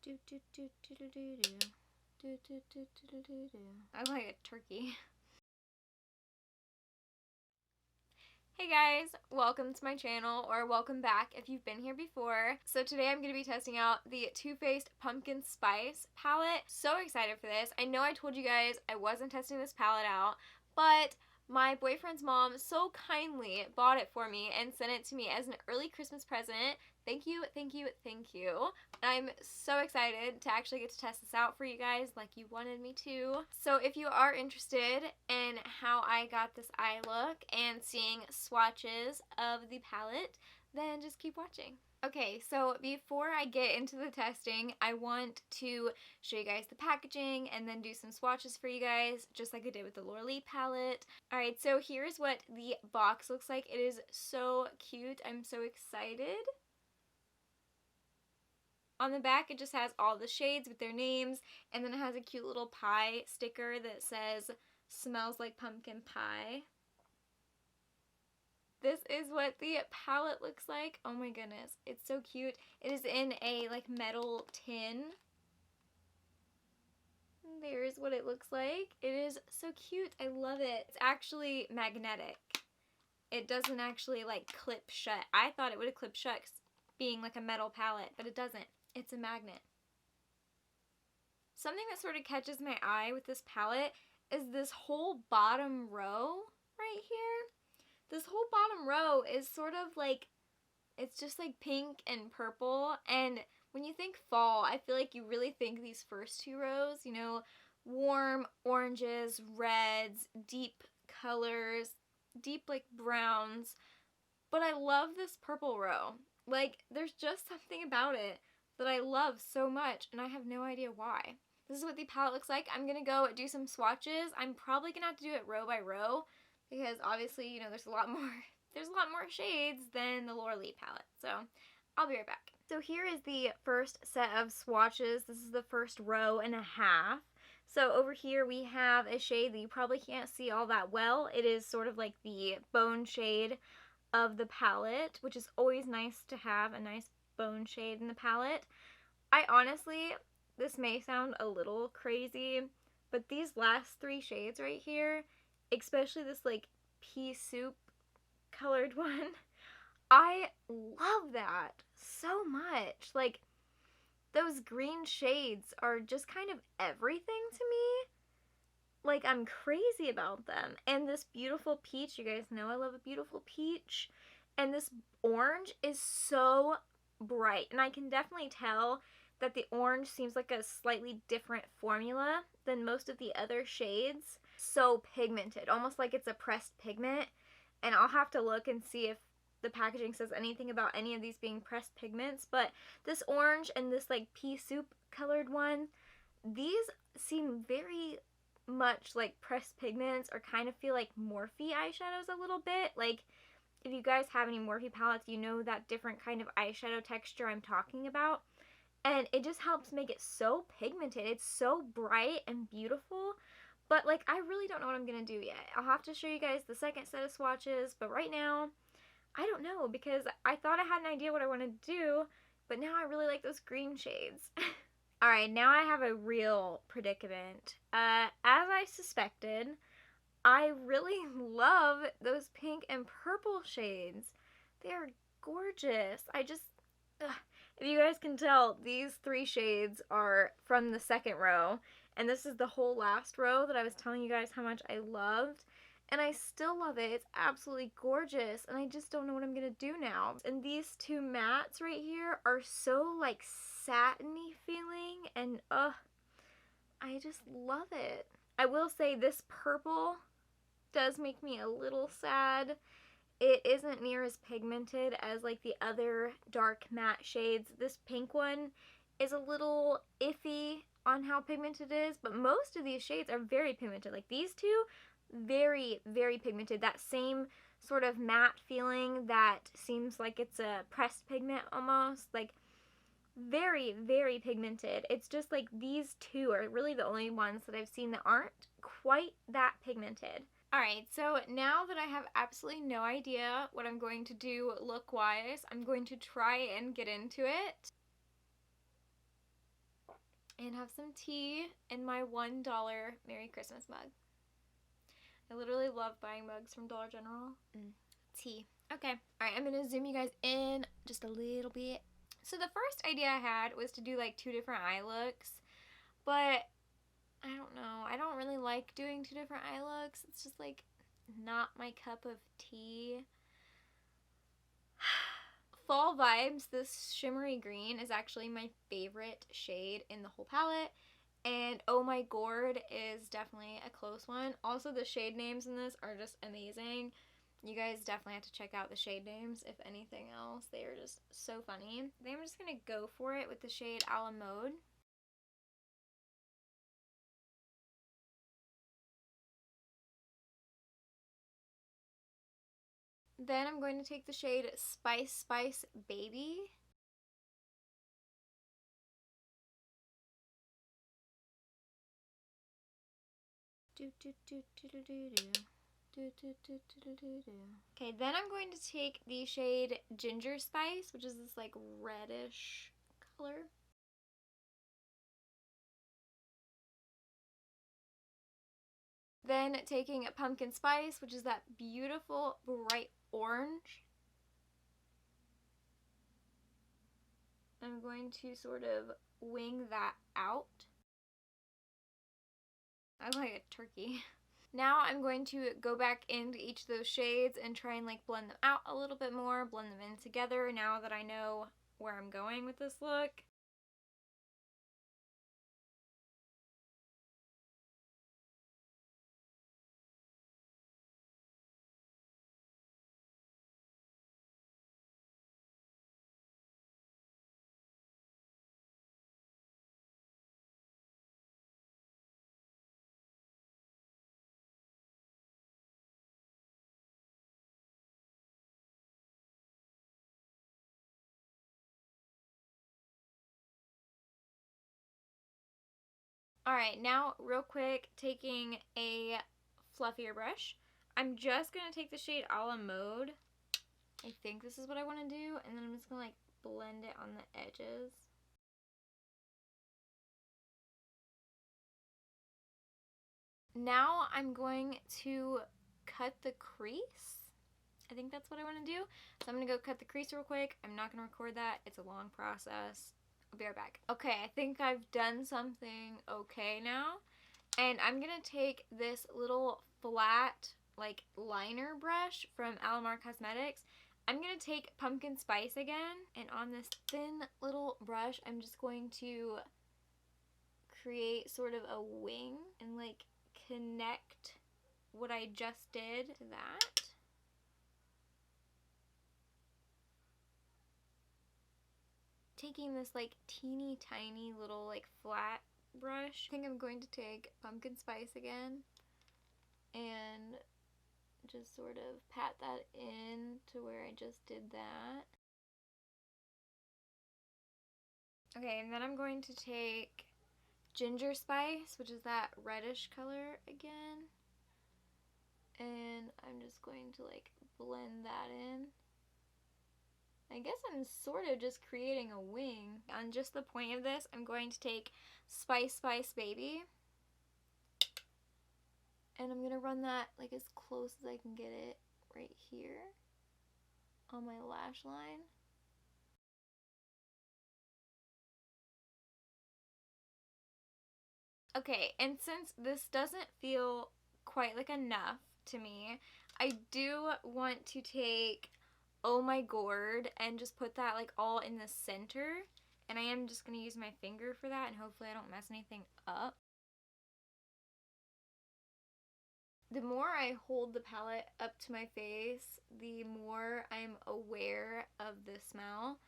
Do do do do do do do. Do do do do do do. I like a turkey. Hey guys, welcome to my channel, or welcome back if you've been here before. So today I'm going to be testing out the Too Faced Pumpkin Spice palette. So excited for this. I know I told you guys I wasn't testing this palette out, but my boyfriend's mom so kindly bought it for me and sent it to me as an early Christmas present. Thank you, thank you, thank you. I'm so excited to actually get to test this out for you guys like you wanted me to. So if you are interested in how I got this eye look and seeing swatches of the palette, then just keep watching. Okay, so before I get into the testing, I want to show you guys the packaging and then do some swatches for you guys, just like I did with the Laura Lee palette. Alright, so here's what the box looks like. It is so cute. I'm so excited. On the back, it just has all the shades with their names, and then it has a cute little pie sticker that says, "Smells like pumpkin pie." This is what the palette looks like. Oh my goodness, it's so cute. It is in a like metal tin. There's what it looks like. It is so cute. I love it. It's actually magnetic. It doesn't actually like clip shut. I thought it would have clipped shut being like a metal palette, but it doesn't. It's a magnet. Something that sort of catches my eye with this palette is this whole bottom row right here. This whole bottom row is sort of like, it's just like pink and purple, and when you think fall, I feel like you really think these first two rows, you know, warm oranges, reds, deep colors, deep like browns, but I love this purple row. Like, there's just something about it that I love so much, and I have no idea why. This is what the palette looks like. I'm gonna go do some swatches. I'm probably gonna have to do it row by row because obviously, you know, there's a lot more shades than the Laura Lee palette. So I'll be right back. So here is the first set of swatches. This is the first row and a half. So over here we have a shade that you probably can't see all that well. It is sort of like the bone shade of the palette, which is always nice to have a nice bone shade in the palette. I honestly, this may sound a little crazy, but these last three shades right here, especially this like pea soup colored one, I love that so much. Like, those green shades are just kind of everything to me. Like, I'm crazy about them. And this beautiful peach, you guys know I love a beautiful peach. And this orange is so bright. And I can definitely tell that the orange seems like a slightly different formula than most of the other shades. So pigmented, almost like it's a pressed pigment. And I'll have to look and see if the packaging says anything about any of these being pressed pigments. But this orange and this like pea soup colored one, these seem very much like pressed pigments, or kind of feel like Morphe eyeshadows a little bit. Like, if you guys have any Morphe palettes, you know that different kind of eyeshadow texture I'm talking about. And it just helps make it so pigmented. It's so bright and beautiful. But like, I really don't know what I'm going to do yet. I'll have to show you guys the second set of swatches. But right now, I don't know, because I thought I had an idea what I wanted to do. But now I really like those green shades. Alright, now I have a real predicament. As I suspected, I really love those pink and purple shades. They are gorgeous. If you guys can tell, these three shades are from the second row, and this is the whole last row that I was telling you guys how much I loved. And I still love it. It's absolutely gorgeous, and I just don't know what I'm going to do now. And these two mattes right here are so like satiny feeling, and I just love it. I will say this purple does make me a little sad. It isn't near as pigmented as like the other dark matte shades. This pink one is a little iffy on how pigmented it is, but most of these shades are very pigmented. Like these two, very, very pigmented. That same sort of matte feeling that seems like it's a pressed pigment almost. Like, very, very pigmented. It's just like these two are really the only ones that I've seen that aren't quite that pigmented. Alright, so now that I have absolutely no idea what I'm going to do look-wise, I'm going to try and get into it. and have some tea in my $1 Merry Christmas mug. I literally love buying mugs from Dollar General. Tea. Okay. Alright, I'm going to zoom you guys in just a little bit. So the first idea I had was to do like 2 different eye looks, but I don't know. I don't really like doing 2 different eye looks. It's just like not my cup of tea. Fall Vibes, this shimmery green, is actually my favorite shade in the whole palette. And Oh My Gourd is definitely a close one. Also, the shade names in this are just amazing. You guys definitely have to check out the shade names, if anything else. They are just so funny. I think I'm just going to go for it with the shade A La Mode. Then I'm going to take the shade Spice Spice Baby. Okay, then I'm going to take the shade Ginger Spice, which is this like reddish color. Then taking Pumpkin Spice, which is that beautiful bright orange. I'm going to sort of wing that out. I look like a turkey. Now I'm going to go back into each of those shades and try and like blend them out a little bit more, blend them in together now that I know where I'm going with this look. Alright, now real quick, taking a fluffier brush. I'm just going to take the shade A La Mode. I think this is what I want to do, and then I'm just going to like blend it on the edges. Now I'm going to cut the crease. I think that's what I want to do. So I'm going to go cut the crease real quick. I'm not going to record that. It's a long process. I'll be right back. Okay, I think I've done something okay now. And I'm going to take this little flat like liner brush from Alamar Cosmetics. I'm going to take Pumpkin Spice again. And on this thin little brush, I'm just going to create sort of a wing and like connect what I just did to that. Taking this like teeny tiny little like flat brush, I think I'm going to take Pumpkin Spice again and just sort of pat that in to where I just did that. Okay, and then I'm going to take Ginger Spice, which is that reddish color again, and I'm just going to like blend that in. I guess I'm sort of just creating a wing. On just the point of this, I'm going to take Spice Spice Baby, and I'm going to run that like as close as I can get it right here on my lash line. Okay, and since this doesn't feel quite like enough to me, I do want to take Oh My Gourd and just put that like all in the center. And I am just going to use my finger for that, and hopefully I don't mess anything up. The more I hold the palette up to my face, the more I'm aware of the smell.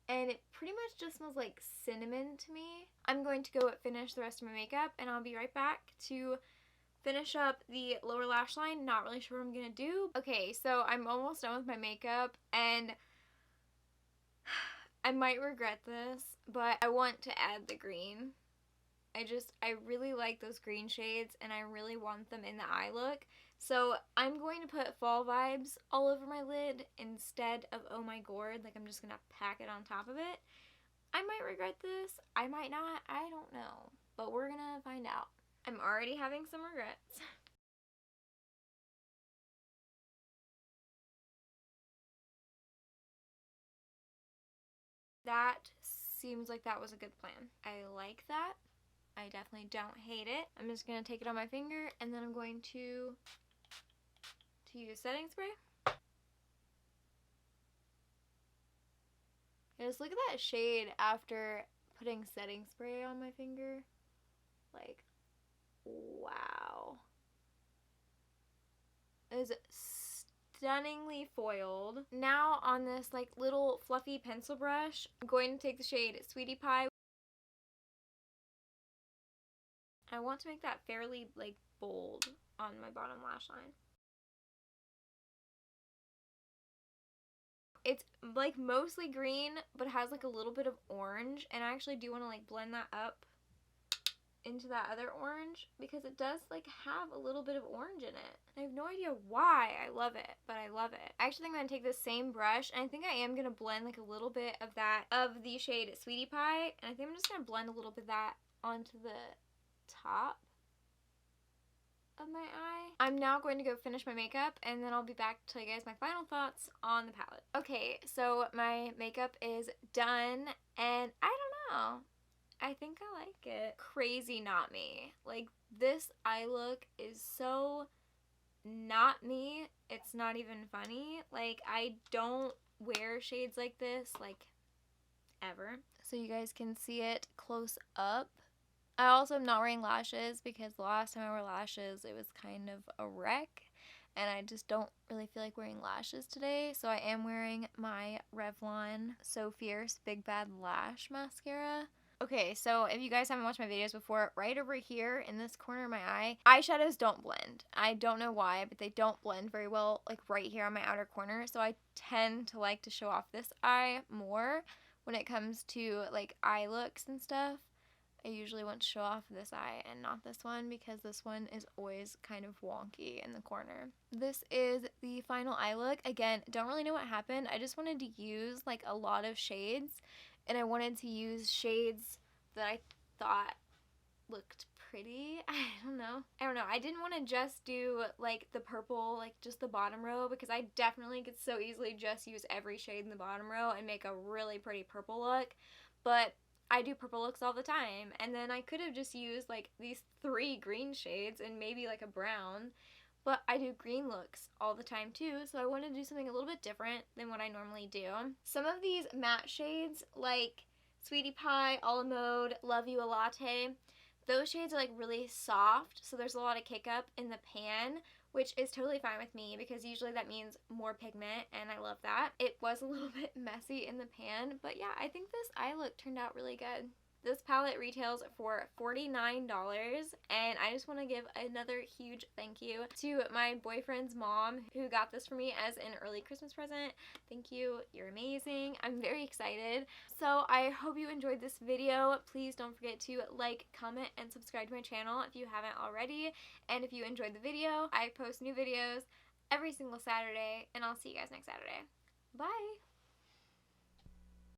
And it pretty much just smells like cinnamon to me. I'm going to go finish the rest of my makeup, and I'll be right back to finish up the lower lash line. Not really sure what I'm gonna do. Okay, so I'm almost done with my makeup, and I might regret this, but I want to add the green. I really like those green shades, and I really want them in the eye look. So I'm going to put Fall Vibes all over my lid instead of Oh My Gourd. Like, I'm just gonna pack it on top of it. I might regret this. I might not. I don't know. But we're gonna find out. I'm already having some regrets. That seems like that was a good plan. I like that. I definitely don't hate it. I'm just gonna take it on my finger and then I'm going to use setting spray. Just look at that shade after putting setting spray on my finger. Like, wow. It is stunningly foiled. Now on this like little fluffy pencil brush, I'm going to take the shade Sweetie Pie. I want to make that fairly like bold on my bottom lash line. It's like mostly green, but has like a little bit of orange, and I actually do want to like blend that up into that other orange because it does like have a little bit of orange in it. I have no idea why I love it, but I love it. I actually think I'm going to take this same brush, and I think I am going to blend like a little bit of that, of the shade Sweetie Pie, and I think I'm just going to blend a little bit of that onto the top of my eye. I'm now going to go finish my makeup, and then I'll be back to tell you guys my final thoughts on the palette. Okay, so my makeup is done, and I don't know. I think I like it. Crazy not me. Like, this eye look is so not me. It's not even funny. Like, I don't wear shades like this, like, ever. So you guys can see it close up. I also am not wearing lashes because the last time I wore lashes, it was kind of a wreck. And I just don't really feel like wearing lashes today. So I am wearing my Revlon So Fierce Big Bad Lash Mascara. Okay, so if you guys haven't watched my videos before, right over here in this corner of my eye, eyeshadows don't blend. I don't know why, but they don't blend very well, like right here on my outer corner. So I tend to like to show off this eye more when it comes to like eye looks and stuff. I usually want to show off this eye and not this one because this one is always kind of wonky in the corner. This is the final eye look. Again, don't really know what happened. I just wanted to use like a lot of shades, and I wanted to use shades that I thought looked pretty. I don't know. I didn't want to just do like the purple, like just the bottom row, because I definitely could so easily just use every shade in the bottom row and make a really pretty purple look. But I do purple looks all the time, and then I could have just used like these 3 green shades and maybe like a brown, but I do green looks all the time too, so I wanted to do something a little bit different than what I normally do. Some of these matte shades, like Sweetie Pie, A La Mode, Love You a Latte, those shades are like really soft, so there's a lot of kick up in the pan, which is totally fine with me because usually that means more pigment, and I love that. It was a little bit messy in the pan, but yeah, I think this eye look turned out really good. This palette retails for $49, and I just want to give another huge thank you to my boyfriend's mom who got this for me as an early Christmas present. Thank you. You're amazing. I'm very excited. So I hope you enjoyed this video. Please don't forget to like, comment, and subscribe to my channel if you haven't already. And if you enjoyed the video, I post new videos every single Saturday, and I'll see you guys next Saturday. Bye!